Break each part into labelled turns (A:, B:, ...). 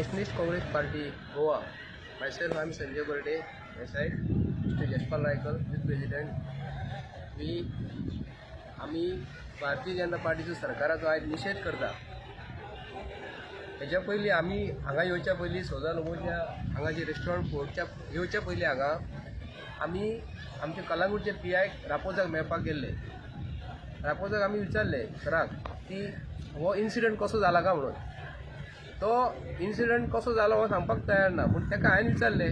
A: Nationalist Congress Party, Goa. Myself, I am Sanjay Barde, aside President Yashpal Raikar, with President. आम्ही भारतीय जनता पार्टीचो सरकाराचो आज निषेध करता. हेच्या पयली आम्ही हांगा येवच्या पयली सौजा लोबोच्या हांगाचे रेस्टॉरंट फोडच्या येवच्या पयली हांगा आम्ही आमचे कलांगूटचे PI रापोजाक मेळपाक गेल्ले. रापोजाक आम्ही विचारले सराक की हो इन्सिडंट कसो जाला का म्हणून. तो इन्सिडंट कसो जालो हो सांगपाक तयार ना. पूण ताका हांवें विचारले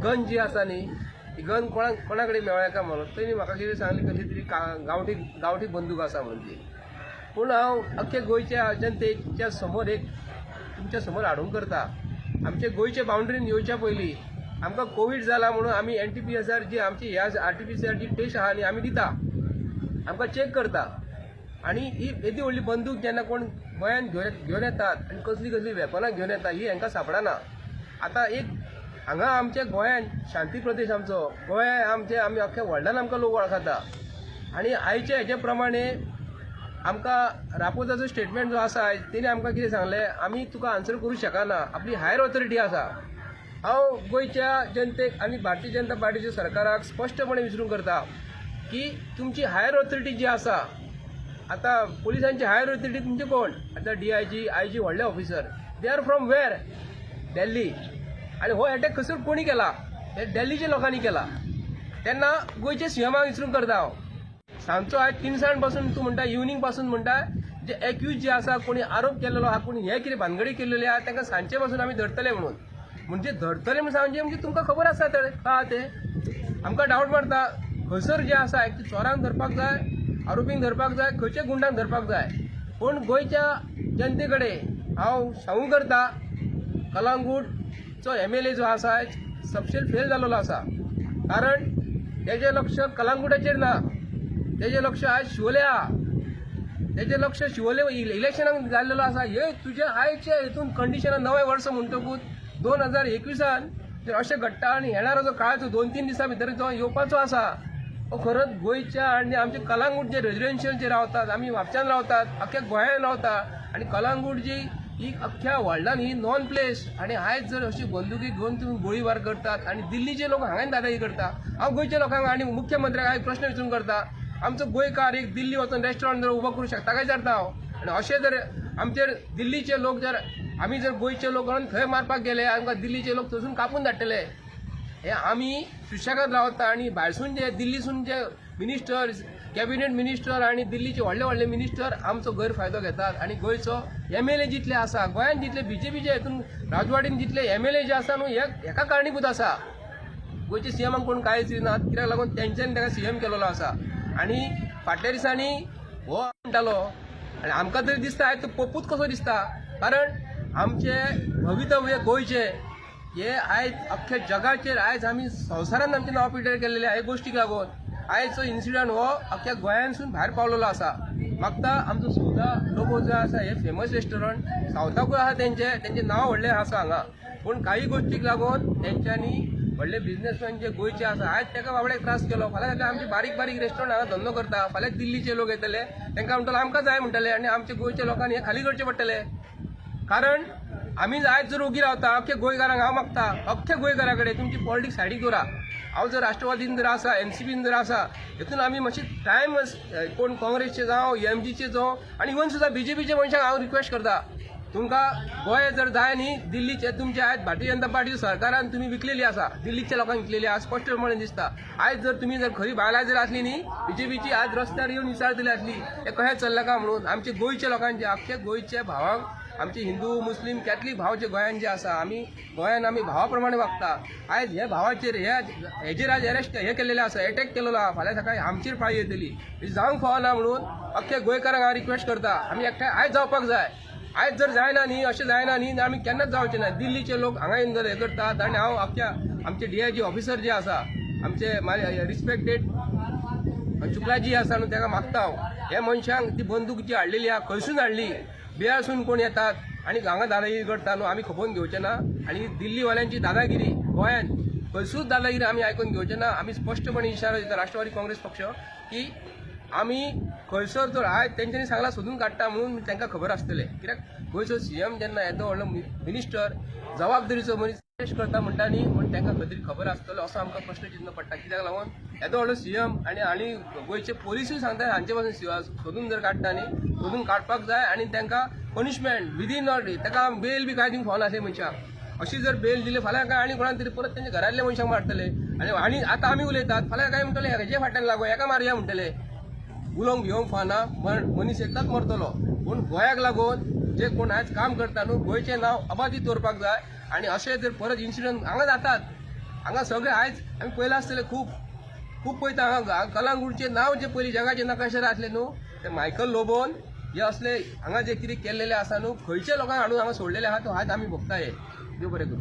A: गन जी आसा न्ही ती गन कोणा कडेन मेळ्ळ्या का म्हणून. तेणी म्हाका कितें सांगलें कसली तरी गांवठी बंदूक आसा म्हणून ती. पूण हांव अख्खे गोंयच्या जनतेच्या समोर एक तुमच्या समोर हाडूंक करता. आमचे गोंयचे बाउंड्रीन येवच्या पयलीं आमकां कोवीड जाला म्हणून आमी NTPSR जी आमची ह्या RTPCR जी टेस्ट आहा न्ही आमी दिता, आमकां चॅक करता. आनी ही येदी व्हडली बंदूक जेन्ना कोण गोंयांत घेवन येतात आनी कसली कसली वेपनां घेवन येता ही हांकां सापडना. आतां एक हांगा आमच्या गोंयांत शांती प्रदेश आमचो गोंय आमी अख्ख्या वर्ल्डान आमकां लोक वळखता. आनी आयचे हेजे प्रमाणे आमकां रापोजाचो स्टेटमेंट जो आसा तेणी आमकां कितें सांगलें आमी तुका आन्सर करूंक शकना, आपली हायर ऑथॉरिटी आसा. हांव गोंयच्या जनतेक आनी भारतीय जनता पार्टीच्या सरकाराक स्पश्टपणे विचारूंक करता की तुमची हायर ऑथॉरिटी जी आसा, आतां पुलिसांची हायर ऑथॉरिटी तुमचे कोण, आतां DIG IG व्हडले ऑफिसर, दे आर फ्रॉम वेर, दिल्ली. आनी हो अटॅक खंयसर कोणी केला, हे दिल्लीच्या लोकांनी केला. तेन्ना गोंयच्या CMाक विचारूंक करता हांव. सांजचो आज 3 पासून तूं म्हणटा इवनिंग पासून म्हणटा जे एक्यूज जे आसा कोणी आरोप केलेलो आहा, कोणी हे कितें भानगडी केलेली आहा तांकां सांजचे पासून आमी धरतले म्हणून. म्हणजे धरतले म्हणून सांगचे म्हणजे तुमकां खबर आसा ते आमकां डावट मारता. खंयसर जे आसा एक चोरांक धरपाक जाय, आरोपींक धरपाक जाय, खंयच्या गुंडांक धरपाक जाय. पूण गोंयच्या जनते कडेन हांव सांगूंक करता कलांगूटचो MLA जो आसा सबशेल फेल जाल्लो आसा. कारण तेजें लक्ष कलांगूटाचेर ना, तेजें लक्ष आज शिवोले आहा, तेजें लक्ष शिवोले इलेक्शनाक जाल्लेलो आसा. हे तुज्या आयच्या हितून कंडिशनां नवें वर्स म्हणटकूच 2021 जर अशें घडटा आनी येणारो जो काळ जो 2-3 दिसां भितर जो येवपाचो आसा हो खरोच गोंयच्या आनी आमचे कलांगूट जे रेजिडेन्शियल जे रावतात, आमी म्हापशान रावतात, अख्ख्या गोंयांत रावतात आनी कलांगूट जी ही अख्ख्या वर्ल्डान ही नॉन प्लेस. आनी आयज जर अशी बंदुकी घेवन तुमी गोळीबार करतात आनी दिल्लीचे लोक हांगाय दादागी करता. हांव गोंयच्या लोकांक आनी मुख्यमंत्र्याक हांव प्रश्न विचारूंक करता, आमचो गोंयकार एक दिल्ली वचून रेस्टॉरंट जर उबो करूंक शकता काय विचारता हांव. आनी अशें जर आमचे दिल्लीचे लोक जर आमी जर गोंयचे लोक थंय मारपाक गेले आमकां दिल्लीचे लोक थंयसून कापून धाडटले. हे आमी सुशेगाद रावता. आनी भायरसून जे दिल्लीसून जे मिनिस्टर्स, कॅबिनेट मिनिस्टर आनी दिल्लीचे व्हडले मिनिस्टर आमचो गैरफायदो घेतात. आनी गोंयचो MLA जितले आसा गोंयांत जितले BJPचे हितून राजवाडीन जितले MLA जे आसा न्हू हेका कारणीभूत आसा. गोंयच्या CMाक कोण कांयच दिनात, कित्याक लागून तेंच्यांनी ताका CM केलेलो आसा. आनी फाटल्या दिसांनी हो म्हणटालो आनी आमकां तरी दिसता आयज तो पपूच कसो दिसता. कारण आमचे भवितव्य गोंयचे हे आयज अख्ख्या जगाचेर आयज आमी संवसारान आमचें नांव पिड्यार केल्लें हे गोश्टीक लागून आयजचो इन्सिडंट हो अख्ख्या गोंयांतसून भायर पावलेलो आसा. मागता आमचो सौजा लोबो जो आसा हे फेमस रेस्टॉरंट सावथाकूय आसा, तेंचें नांव व्हडलें आसा हांगा. पूण काही गोश्टीक लागून तेंच्यांनी व्हडले बिझनेसमॅन जे गोंयचे आसा आयज ताका बाबड्याक त्रास केलो. फाल्यां आमचे बारीक रेस्टॉरंट हांगा धंदो करता, फाल्यां दिल्लीचे लोक येतले तांकां म्हणटलो आमकां जाय म्हणटले आनी आमच्या गोंयच्या लोकांनी हे खाली करचे पडटले. कारण आमी आयज जर उगी रावता अख्ख्या गोंयकारांक हांव मागता अख्ख्या गोंयकारा कडेन तुमची पॉलिटिक्स सायडीक दवरा. हांव जर राष्ट्रवादीन जर आसा, NCPन जर आसा, हितून आमी मातशी टायम कोण काँग्रेसचे जावं MGचे जावं आनी इवन सुद्दां BJPचे मनशांक हांव रिक्वेस्ट करता, तुमकां गोंय जर जाय न्ही दिल्लीचे तुमचे आयज भारतीय जनता पार्टीच्या सरकारान तुमी विकलेली आसा, दिल्लीच्या लोकांक विकलेली आसा स्पश्टपणे दिसता. आयज जर तुमी जर खरी बायलां जर आसली न्ही BJPची आज रस्त्यार येवन विचारतली आसली हे कशें चल्लां काय म्हणून. आमचे गोंयच्या लोकांचे अख्खे गोंयच्या भावांक आमचे हिंदू मुस्लीम कॅथलीक भाव जे गोंयांत जे आसा आमी गोंयांत आमी भावा प्रमाणे वागता. आयज हे भावाचेर हेजेर आज अरेस्ट हे केलेले आसा, अटॅक केलेलो आहा, फाल्यां सकाळी आमचेर पाळी येतली. जावंक फावना म्हणून अख्ख्या गोंयकारांक हांव रिक्वेस्ट करता आमी एकठांय आयज जावपाक जाय. आयज जर जायना न्ही अशें जायना न्ही आमी केन्नाच जावचें ना. दिल्लीचे लोक हांगा येवन जर हे करतात आनी हांव अख्ख्या आमचे DIG ऑफिसर जे आसा आमचे रिस्पेक्टेड शुक्लाजी आसा न्हू ताका मागता हांव हे मनशांक ती बंदूक जी हाडलेली आहा खंयसून हाडली, बिहारसून कोण येतात आनी हांगा दादागिरी करता न्हू आमी खपोवन घेवचें ना. आनी दिल्लीवाल्यांची दादागिरी गोंयांत खंयसूच दादागिरी आमी आयकून घेवचें ना. आमी स्पश्टपणे इशारो दिता राष्ट्रवादी काँग्रेस पक्ष की आमी खंयसर जर आयज तेंच्यांनी सांगला सोदून काडटा म्हणून तांकां खबर आसतलें, कित्याक गोंयचो सीएम जेन्ना येदो व्हडलो मिनिस्टर जबाबदारीचो मनीस पेश करता म्हणटा न्ही म्हण तांकां खंय तरी खबर आसतलो असो आमकां प्रश्न चिन्न पडटा. कित्याक लागून येदो व्हडलो सीएम आनी गोंयचे पोलिसूय सांगता हांचे पासून सोदून जर काडटा न्ही सोदून काडपाक जाय आनी तांकां पनिशमेंट विदीन ताका बेल बी कांय दिवंक फावना अशें मनशाक. अशी जर बेल दिली फाल्यां काय आनी कोणाक तरी परत तेंच्या घरातल्या मनशाक मारतले आनी आतां आमी उलयतात फाल्यां काय म्हणटले हेजे फाटल्यान लागो एका मारया म्हणटले. उलोवंक घेवंक फावना मनीस एकदांच मरतलो. पूण गोंयाक लागून जे कोण आयज काम करता न्हू गोंयचें नांव अबादीत दवरपाक जाय आनी अशें जर परत इन्सिडंट हांगा जातात. हांगा सगळे आयज आमी पयला आसतले खूब पळयता हांगा कलांगूटचें नांव जे पयलीं जगाचें नकाशार आसलें न्हू ते मायकल लोबोन हे असले हांगा जे कितें केल्लेले आसा न्हू खंयच्या लोकांक हाडून हांगा सोडलेले आहा तो आयज आमी भोगता हे. देव बरें करूं.